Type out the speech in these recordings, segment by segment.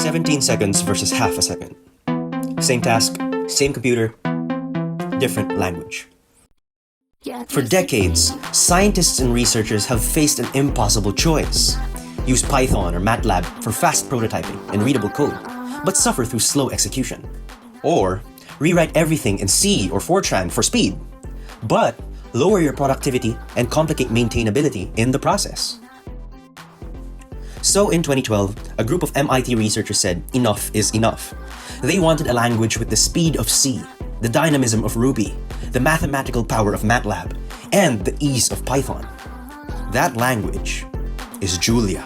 17 seconds versus half a second. Same task, same computer, different language. For decades, scientists and researchers have faced an impossible choice. Use Python or MATLAB for fast prototyping and readable code, but suffer through slow execution. Or rewrite everything in C or Fortran for speed, but lower your productivity and complicate maintainability in the process. So in 2012, a group of MIT researchers said enough is enough. They wanted a language with the speed of C, the dynamism of Ruby, the mathematical power of MATLAB, and the ease of Python. That language is Julia.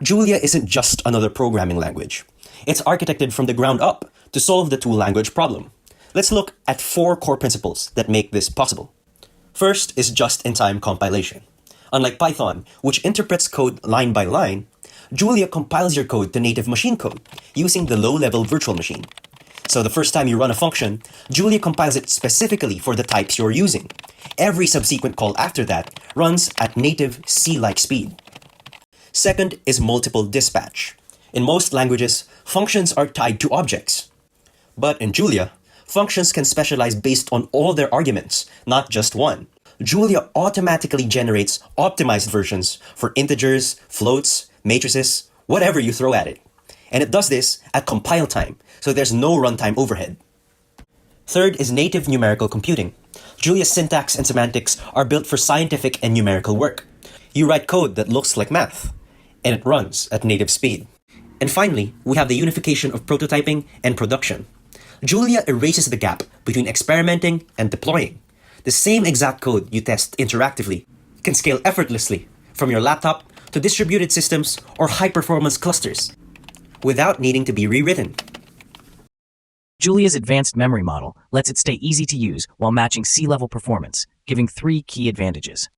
Julia isn't just another programming language. It's architected from the ground up to solve the two-language problem. Let's look at 4 core principles that make this possible. First is just-in-time compilation. Unlike Python, which interprets code line by line, Julia compiles your code to native machine code using the low-level virtual machine. So the first time you run a function, Julia compiles it specifically for the types you're using. Every subsequent call after that runs at native C-like speed. Second is multiple dispatch. In most languages, functions are tied to objects. But in Julia, functions can specialize based on all their arguments, not just one. Julia automatically generates optimized versions for integers, floats, matrices, whatever you throw at it. And it does this at compile time, so there's no runtime overhead. Third is native numerical computing. Julia's syntax and semantics are built for scientific and numerical work. You write code that looks like math, and it runs at native speed. And finally, we have the unification of prototyping and production. Julia erases the gap between experimenting and deploying. The same exact code you test interactively can scale effortlessly from your laptop to distributed systems or high-performance clusters without needing to be rewritten. Julia's advanced memory model lets it stay easy to use while matching C-level performance, giving 3 key advantages.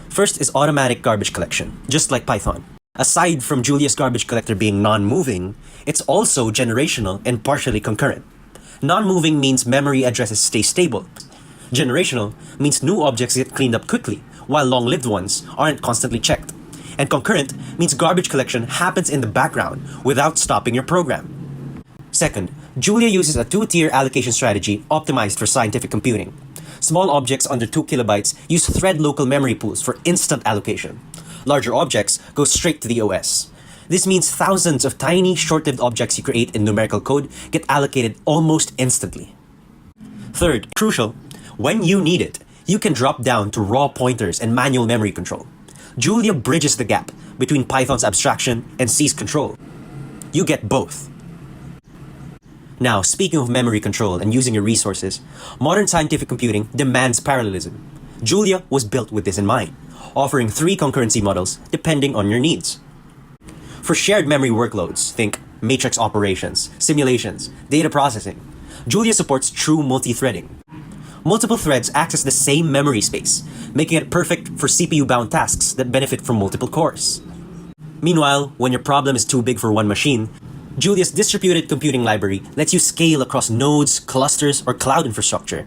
First is automatic garbage collection, just like Python. Aside from Julia's garbage collector being non-moving, it's also generational and partially concurrent. Non-moving means memory addresses stay stable. Generational means new objects get cleaned up quickly, while long-lived ones aren't constantly checked. And concurrent means garbage collection happens in the background without stopping your program. Second, Julia uses a 2-tier allocation strategy optimized for scientific computing. Small objects under 2 kilobytes use thread local memory pools for instant allocation. Larger objects go straight to the OS. This means thousands of tiny, short-lived objects you create in numerical code get allocated almost instantly. Third, crucial, when you need it, you can drop down to raw pointers and manual memory control. Julia bridges the gap between Python's abstraction and C's control. You get both. Now, speaking of memory control and using your resources, modern scientific computing demands parallelism. Julia was built with this in mind, offering 3 concurrency models depending on your needs. For shared memory workloads, think matrix operations, simulations, data processing, Julia supports true multi-threading. Multiple threads access the same memory space, making it perfect for CPU-bound tasks that benefit from multiple cores. Meanwhile, when your problem is too big for one machine, Julia's distributed computing library lets you scale across nodes, clusters, or cloud infrastructure.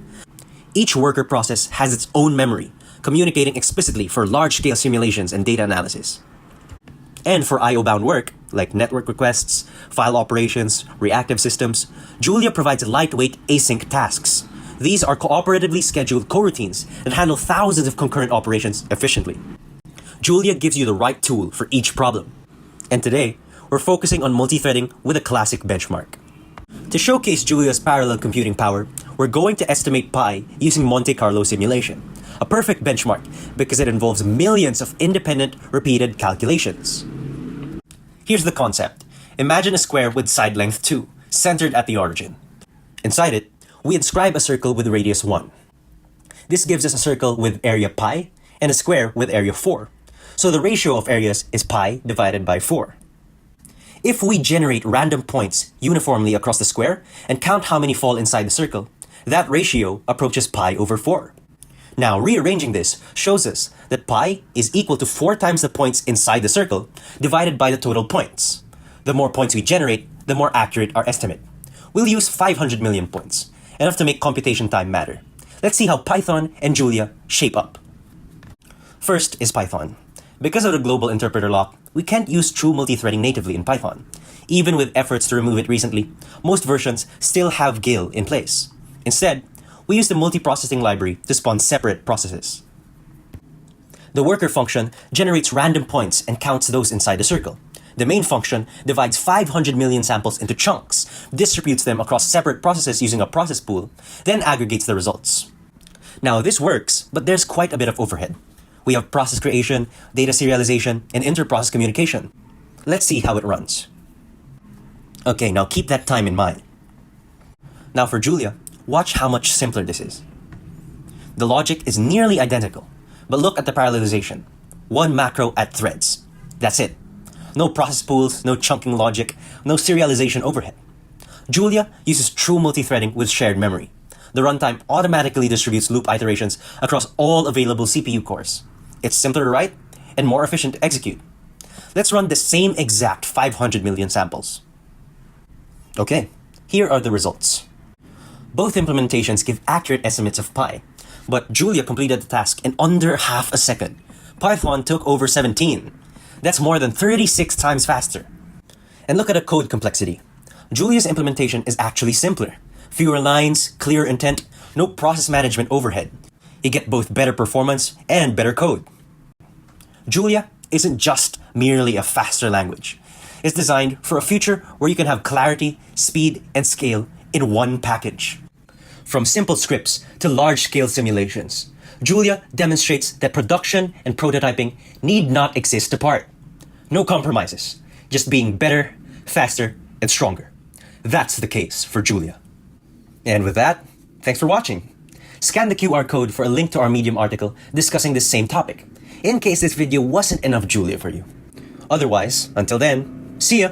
Each worker process has its own memory, communicating explicitly for large-scale simulations and data analysis. And for I/O-bound work, like network requests, file operations, reactive systems, Julia provides lightweight async tasks. These are cooperatively scheduled coroutines that handle thousands of concurrent operations efficiently. Julia gives you the right tool for each problem. And today, we're focusing on multi-threading with a classic benchmark. To showcase Julia's parallel computing power, we're going to estimate pi using Monte Carlo simulation, a perfect benchmark because it involves millions of independent, repeated calculations. Here's the concept. Imagine a square with side length 2, centered at the origin. Inside it, we inscribe a circle with radius 1. This gives us a circle with area pi and a square with area 4. So the ratio of areas is pi divided by 4. If we generate random points uniformly across the square and count how many fall inside the circle, that ratio approaches pi over 4. Now, rearranging this shows us that pi is equal to 4 times the points inside the circle divided by the total points. The more points we generate, the more accurate our estimate. We'll use 500 million points, enough to make computation time matter. Let's see how Python and Julia shape up. First is Python. Because of the global interpreter lock, we can't use true multithreading natively in Python. Even with efforts to remove it recently, most versions still have GIL in place. Instead, we use the multiprocessing library to spawn separate processes. The worker function generates random points and counts those inside the circle. The main function divides 500 million samples into chunks, distributes them across separate processes using a process pool, then aggregates the results. Now this works, but there's quite a bit of overhead. We have process creation, data serialization, and inter-process communication. Let's see how it runs. Okay, now keep that time in mind. Now for Julia, watch how much simpler this is. The logic is nearly identical, but look at the parallelization. One macro at threads. That's it. No process pools, no chunking logic, no serialization overhead. Julia uses true multithreading with shared memory. The runtime automatically distributes loop iterations across all available CPU cores. It's simpler to write and more efficient to execute. Let's run the same exact 500 million samples. Okay, here are the results. Both implementations give accurate estimates of pi, but Julia completed the task in under half a second. Python took over 17. That's more than 36 times faster. And look at the code complexity. Julia's implementation is actually simpler. Fewer lines, clear intent, no process management overhead. You get both better performance and better code. Julia isn't just merely a faster language. It's designed for a future where you can have clarity, speed, and scale in one package. From simple scripts to large-scale simulations, Julia demonstrates that production and prototyping need not exist apart. No compromises, just being better, faster, and stronger. That's the case for Julia. And with that, thanks for watching. Scan the QR code for a link to our Medium article discussing this same topic, in case this video wasn't enough Julia for you. Otherwise, until then, see ya!